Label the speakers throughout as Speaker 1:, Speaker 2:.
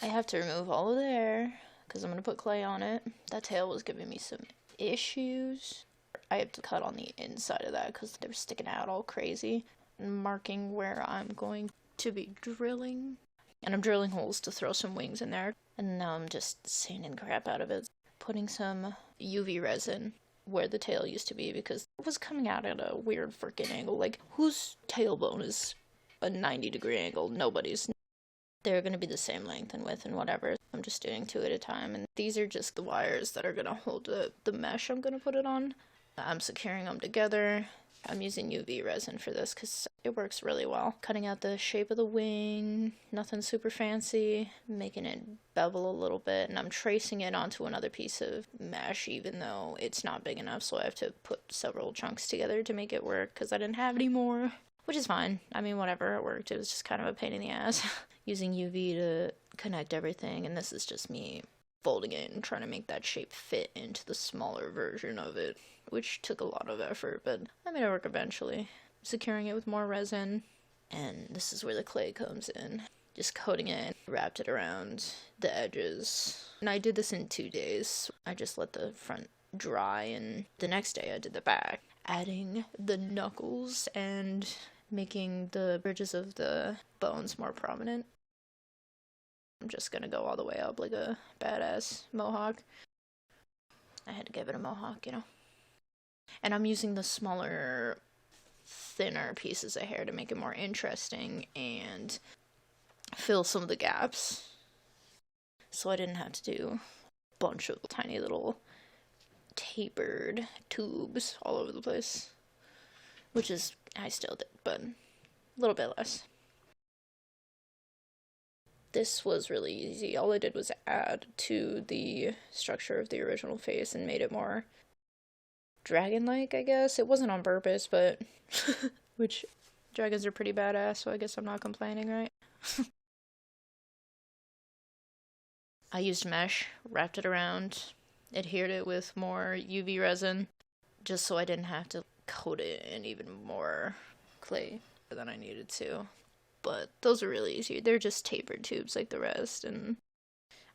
Speaker 1: I have to remove all of the hair because I'm going to put clay on it. That tail was giving me some issues. I have to cut on the inside of that because they're sticking out all crazy. Marking where I'm going to be drilling. And I'm drilling holes to throw some wings in there. And now I'm just sanding the crap out of it. Putting some UV resin where the tail used to be because it was coming out at a weird freaking angle. Like, whose tailbone is a 90-degree angle? Nobody's. They're going to be the same length and width and whatever. I'm just doing 2 at a time. And these are just the wires that are going to hold the mesh I'm going to put it on. I'm securing them together. I'm using UV resin for this because it works really well. Cutting out the shape of the wing, nothing super fancy, making it bevel a little bit, and I'm tracing it onto another piece of mesh even though it's not big enough, so I have to put several chunks together to make it work because I didn't have any more, which is fine. I mean, whatever, it worked. It was just kind of a pain in the ass. Using UV to connect everything, and this is just me folding it and trying to make that shape fit into the smaller version of it, which took a lot of effort, but I made it work eventually. Securing it with more resin, and this is where the clay comes in. Just coating it, wrapped it around the edges. And I did this in 2 days. I just let the front dry, and the next day I did the back. Adding the knuckles and making the bridges of the bones more prominent. I'm just gonna go all the way up like a badass mohawk. I had to give it a mohawk, you know. And I'm using the smaller, thinner pieces of hair to make it more interesting and fill some of the gaps. So I didn't have to do a bunch of tiny little tapered tubes all over the place. Which is, I still did, but a little bit less. This was really easy. All I did was add to the structure of the original face and made it more dragon-like, I guess. It wasn't on purpose, but which dragons are pretty badass, so I guess I'm not complaining, right? I used mesh, wrapped it around, adhered it with more UV resin, just so I didn't have to coat it in even more clay than I needed to. But those are really easy. They're just tapered tubes like the rest, and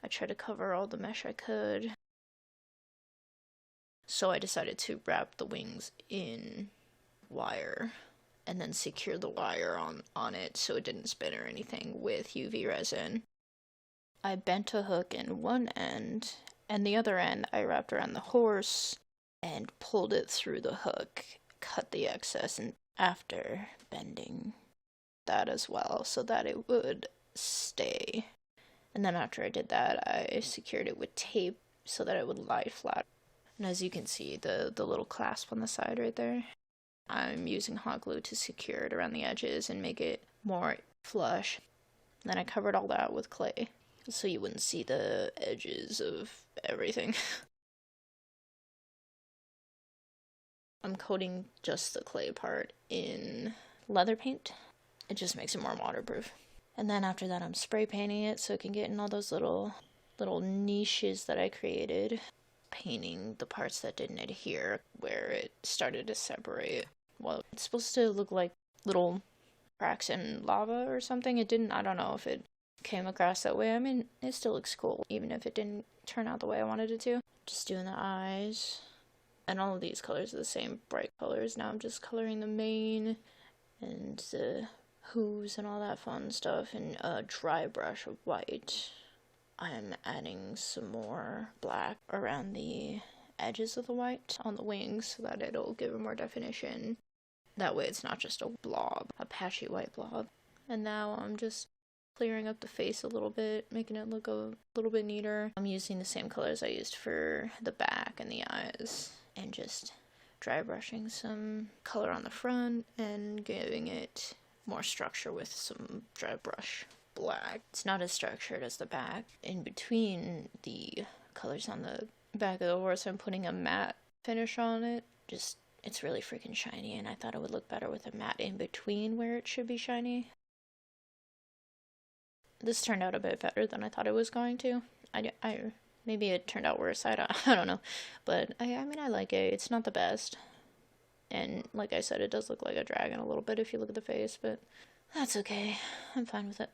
Speaker 1: I tried to cover all the mesh I could. So I decided to wrap the wings in wire and then secure the wire on it so it didn't spin or anything with UV resin. I bent a hook in one end, and the other end I wrapped around the horse and pulled it through the hook, cut the excess, and after bending that as well so that it would stay. And then after I did that, I secured it with tape so that it would lie flat. And as you can see, the little clasp on the side right there, I'm using hot glue to secure it around the edges and make it more flush. And then I covered all that with clay so you wouldn't see the edges of everything. I'm coating just the clay part in leather paint. It just makes it more waterproof. And then after that I'm spray painting it so it can get in all those little niches that I created. Painting the parts that didn't adhere where it started to separate. Well, it's supposed to look like little cracks in lava or something. It didn't, I don't know if it came across that way. I mean, it still looks cool, even if it didn't turn out the way I wanted it to. Just doing the eyes. And all of these colors are the same bright colors. Now I'm just coloring the mane and the hooves and all that fun stuff in a dry brush of white. I'm adding some more black around the edges of the white on the wings so that it'll give it more definition. That way it's not just a blob, a patchy white blob. And now I'm just clearing up the face a little bit, making it look a little bit neater. I'm using the same colors I used for the back and the eyes, and just dry brushing some color on the front and giving it more structure with some dry brush black. It's not as structured as the back. In between the colors on the back of the horse, I'm putting a matte finish on it. Just, it's really freaking shiny, and I thought it would look better with a matte in between where it should be shiny. This turned out a bit better than I thought it was going to. Maybe it turned out worse. I don't know. But I mean, I like it. It's not the best. And like I said, it does look like a dragon a little bit if you look at the face, but that's okay. I'm fine with it.